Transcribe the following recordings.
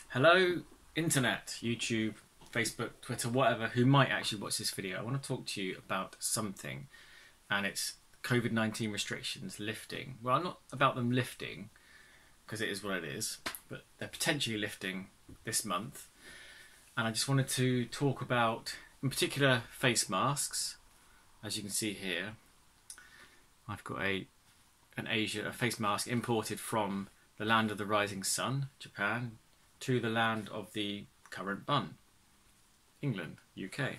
Hello, internet, YouTube, Facebook, Twitter, whatever, who might actually watch this video. I want to talk to you about something, and it's Covid-19 restrictions lifting. Well, not about them lifting, because it is what it is, but they're potentially lifting this month. And I just wanted to talk about, in particular, face masks. As you can see here, I've got a face mask imported from the land of the rising sun, Japan, to the land of the current bun, England, UK.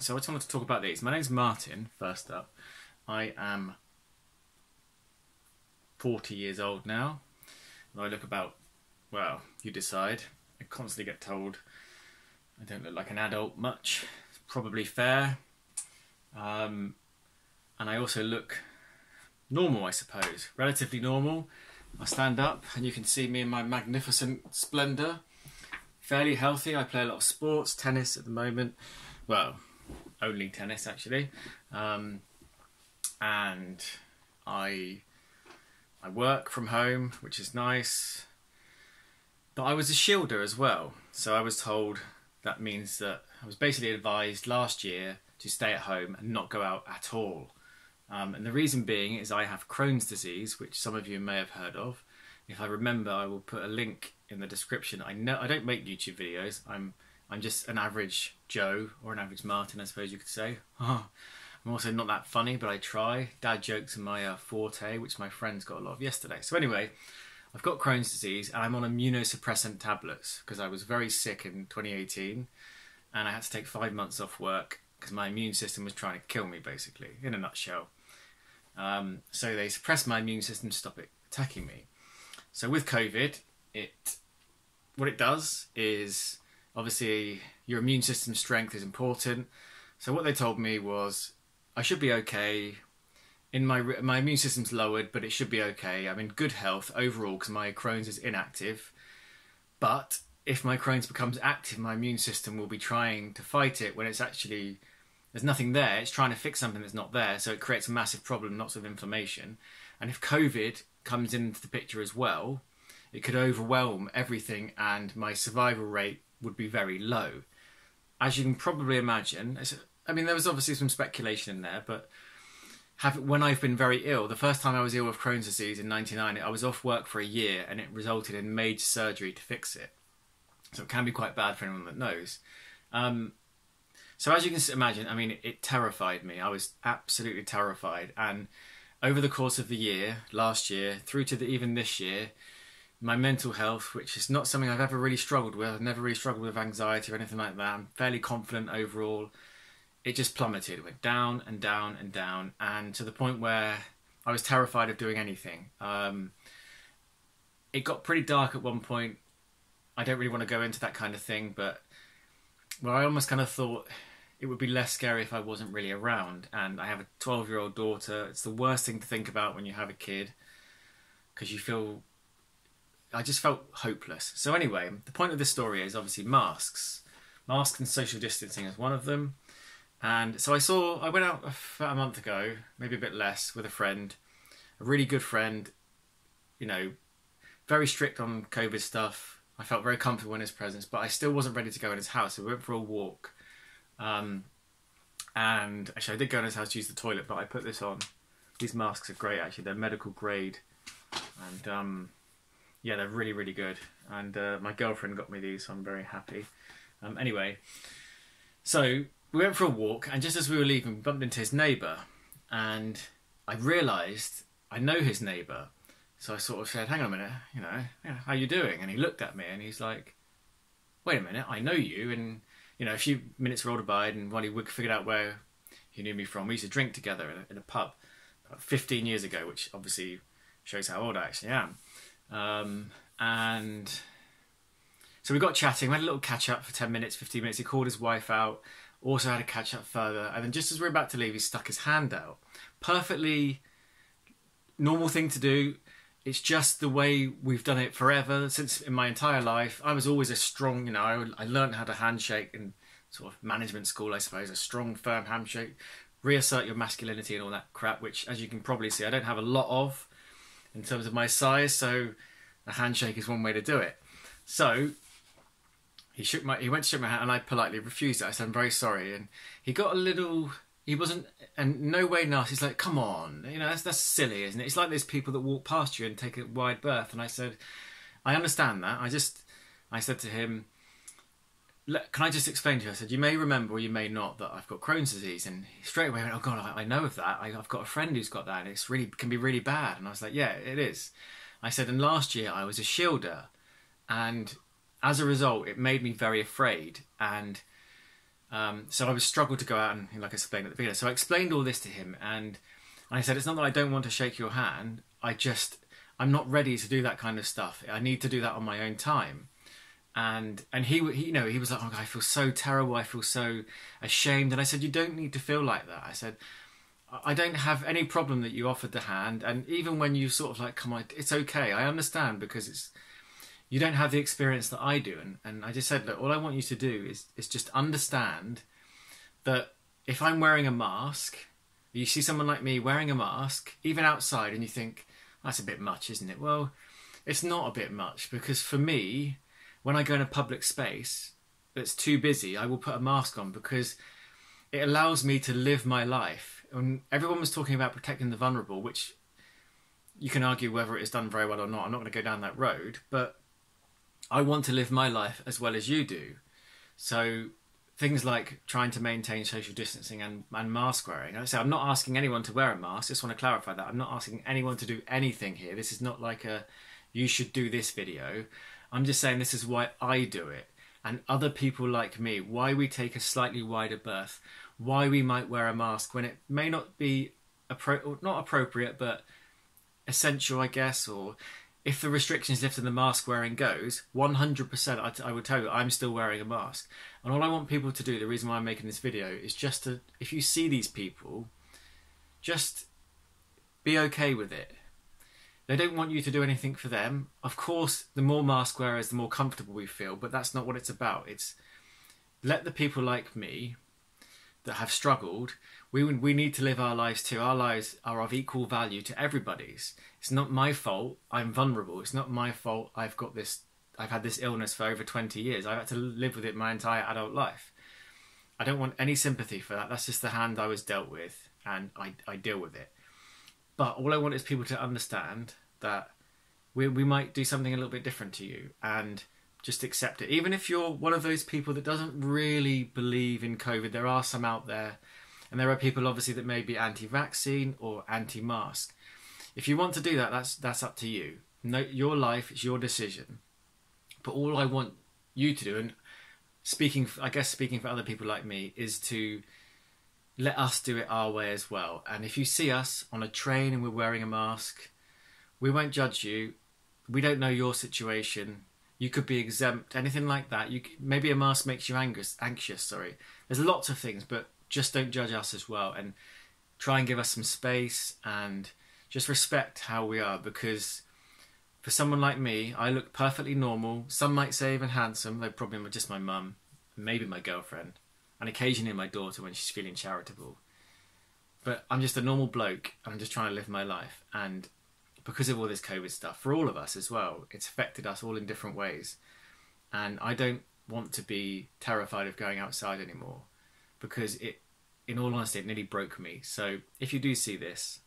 So I just wanted to talk about these. My name's Martin, first up. I am 40 years old now. And I look about, well, you decide. I constantly get told I don't look like an adult much. It's probably fair. And I also look normal, I suppose. Relatively normal. I stand up and you can see me in my magnificent splendour. Fairly healthy. I play a lot of sports, tennis at the moment. Well, only tennis actually. And I work from home, which is nice. But I was a shielder as well. So I was told that means that I was basically advised last year to stay at home and not go out at all. And the reason being is I have Crohn's disease, which some of you may have heard of. If I remember, I will put a link in the description. I don't make YouTube videos. I'm just an average Joe, or an average Martin, I suppose you could say. I'm also not that funny, but I try. Dad jokes are my forte, which my friends got a lot of yesterday. So anyway, I've got Crohn's disease and I'm on immunosuppressant tablets because I was very sick in 2018 and I had to take 5 months off work because my immune system was trying to kill me, basically, in a nutshell. So they suppressed my immune system to stop it attacking me. So with COVID, what it does is, obviously, your immune system strength is important. So what they told me was I should be okay. My immune system's lowered, but it should be okay. I'm in good health overall because my Crohn's is inactive. But if my Crohn's becomes active, my immune system will be trying to fight it when it's actually... there's nothing there. It's trying to fix something that's not there, so it creates a massive problem, lots of inflammation. And if COVID comes into the picture as well, it could overwhelm everything and my survival rate would be very low. As you can probably imagine, there was obviously some speculation in there, but when I've been very ill, the first time I was ill with Crohn's disease in '99, I was off work for a year and it resulted in major surgery to fix it. So it can be quite bad for anyone that knows. So as you can imagine, it terrified me. I was absolutely terrified. And over the course of the year, last year, through to even this year, my mental health, which is not something I've ever really struggled with. I've never really struggled with anxiety or anything like that. I'm fairly confident overall. It just plummeted. It went down and down and down. And to the point where I was terrified of doing anything. It got pretty dark at one point. I don't really want to go into that kind of thing, but... well, I almost kind of thought it would be less scary if I wasn't really around. And I have a 12-year-old daughter. It's the worst thing to think about when you have a kid because you feel... I just felt hopeless. So anyway, the point of this story is obviously masks. Masks and social distancing is one of them. And so I went out about a month ago, maybe a bit less, with a friend, a really good friend, very strict on COVID stuff. I felt very comfortable in his presence, but I still wasn't ready to go in his house. So we went for a walk. And actually I did go in his house to use the toilet, but I put this on. These masks are great, actually. They're medical grade. And yeah, they're really, really good. And my girlfriend got me these, so I'm very happy. Anyway, so we went for a walk, and just as we were leaving, we bumped into his neighbour. And I realised I know his neighbour. So I sort of said, hang on a minute, how you doing? And he looked at me and he's like, wait a minute, I know you. And, a few minutes rolled by, and while he figured out where he knew me from, we used to drink together in a pub about 15 years ago, which obviously shows how old I actually am. And so we got chatting, we had a little catch up for 10 minutes, 15 minutes. He called his wife out, also had a catch up further. And then just as we were about to leave, he stuck his hand out. Perfectly normal thing to do. It's just the way we've done it forever, since in my entire life. I was always a strong, I learned how to handshake in sort of management school, I suppose, a strong, firm handshake, reassert your masculinity and all that crap, which, as you can probably see, I don't have a lot of in terms of my size. So a handshake is one way to do it. So he went to shake my hand, and I politely refused it. I said, I'm very sorry. And he got a little, he wasn't, and no way nasty. He's like, come on, you know, that's silly, isn't it? It's like those people that walk past you and take a wide berth. And I said, I understand that. I said to him, can I just explain to you? I said, you may remember or you may not that I've got Crohn's disease. And he straight away went, oh God, I know of that. I've got a friend who's got that, and it's really, can be really bad. And I was like, yeah, it is. I said, and last year I was a shielder, and as a result, it made me very afraid. And so I was struggled to go out and, like I explained at the beginning. So I explained all this to him, and I said, it's not that I don't want to shake your hand. I'm not ready to do that kind of stuff. I need to do that on my own time. And he you know, he was like, oh, I feel so terrible. I feel so ashamed. And I said, you don't need to feel like that. I said, I don't have any problem that you offered the hand. And even when you sort of like, come on, it's okay. I understand, because you don't have the experience that I do. And I just said, look, all I want you to do is just understand that if I'm wearing a mask, you see someone like me wearing a mask, even outside, and you think, that's a bit much, isn't it? Well, it's not a bit much, because for me, when I go in a public space that's too busy, I will put a mask on, because it allows me to live my life. And everyone was talking about protecting the vulnerable, which you can argue whether it is done very well or not. I'm not going to go down that road, but I want to live my life as well as you do. So things like trying to maintain social distancing and mask wearing. I say, I'm not asking anyone to wear a mask. Just want to clarify that. I'm not asking anyone to do anything here. This is not like you should do this video. I'm just saying this is why I do it, and other people like me, why we take a slightly wider berth, why we might wear a mask when it may not be not appropriate, but essential, I guess. Or if the restrictions lift and the mask wearing goes, 100% I would tell you I'm still wearing a mask. And all I want people to do, the reason why I'm making this video, is just to, if you see these people, just be okay with it. They don't want you to do anything for them. Of course, the more mask wearers, the more comfortable we feel, but that's not what it's about. It's let the people like me that have struggled, we need to live our lives too. Our lives are of equal value to everybody's. It's not my fault I'm vulnerable. It's not my fault I've had this illness for over 20 years. I've had to live with it my entire adult life. I don't want any sympathy for that. That's just the hand I was dealt with, and I deal with it. But all I want is people to understand that we might do something a little bit different to you, and just accept it. Even if you're one of those people that doesn't really believe in COVID, there are some out there, and there are people obviously that may be anti-vaccine or anti-mask. If you want to do that, that's up to you. No, your life, it's your decision. But all I want you to do, and speaking for other people like me, is to let us do it our way as well. And if you see us on a train and we're wearing a mask, we won't judge you. We don't know your situation. You could be exempt, anything like that. Maybe a mask makes you anxious. There's lots of things, but just don't judge us as well. And try and give us some space, and just respect how we are. Because for someone like me, I look perfectly normal. Some might say even handsome. They're probably just my mum, maybe my girlfriend, and occasionally my daughter when she's feeling charitable. But I'm just a normal bloke, and I'm just trying to live my life. And because of all this COVID stuff, for all of us as well, it's affected us all in different ways. And I don't want to be terrified of going outside anymore, because in all honesty, it nearly broke me. So if you do see this,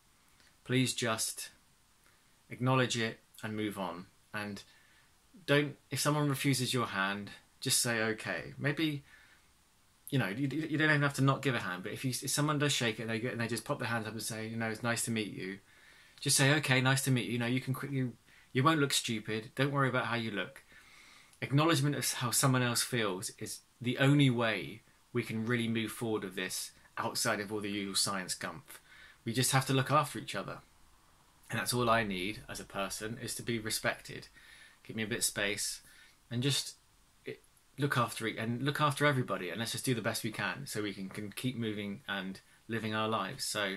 please just acknowledge it and move on. And if someone refuses your hand, just say, okay, maybe, you don't even have to not give a hand, but if someone does shake it and they just pop their hands up and say, it's nice to meet you, just say, okay, nice to meet you. You won't look stupid. Don't worry about how you look. Acknowledgement of how someone else feels is the only way we can really move forward with this outside of all the usual science gumph. We just have to look after each other. And that's all I need as a person, is to be respected. Give me a bit of space, and just look after everybody, and let's just do the best we can so we can keep moving and living our lives. So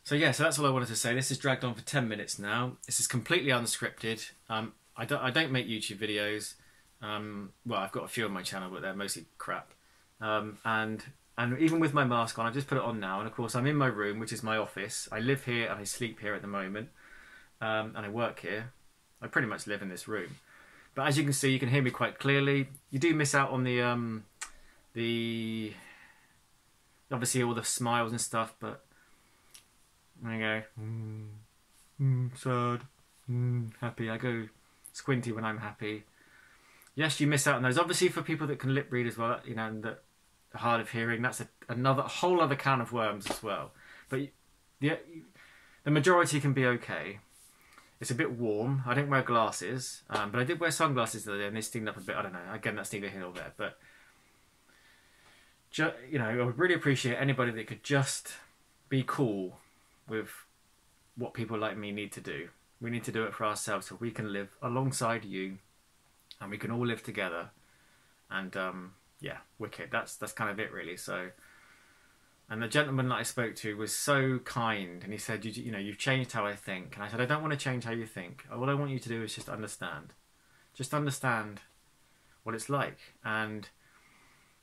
that's all I wanted to say. This has dragged on for 10 minutes now. This is completely unscripted. I don't make YouTube videos. Well, I've got a few on my channel, but they're mostly crap. And even with my mask on, I've just put it on now. And of course, I'm in my room, which is my office. I live here and I sleep here at the moment. And I work here. I pretty much live in this room. But as you can see, you can hear me quite clearly. You do miss out on the obviously all the smiles and stuff, but there you go. Sad. Happy. I go squinty when I'm happy. Yes, you miss out on those. Obviously, for people that can lip read as well, you know, and that are hard of hearing, that's another whole other can of worms as well. But the majority can be okay. It's a bit warm. I don't wear glasses, but I did wear sunglasses the other day, and they stinged up a bit. I don't know. Again, that's neither here nor there. But you know, I would really appreciate anybody that could just be cool with what people like me need to do. We need to do it for ourselves so we can live alongside you, and we can all live together. And yeah, wicked. That's kind of it, really. So. And the gentleman that I spoke to was so kind, and he said, you know, you've changed how I think. And I said, I don't want to change how you think. All I want you to do is just understand. Just understand what it's like. And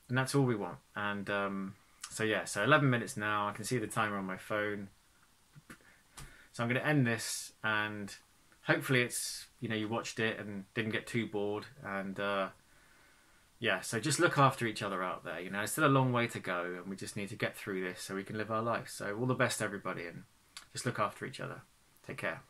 that's all we want. And so yeah, so 11 minutes now. I can see the timer on my phone. So I'm going to end this, and hopefully it's, you know, you watched it and didn't get too bored. And yeah, so just look after each other out there. You know, it's still a long way to go, and we just need to get through this so we can live our life. So all the best, everybody, and just look after each other. Take care.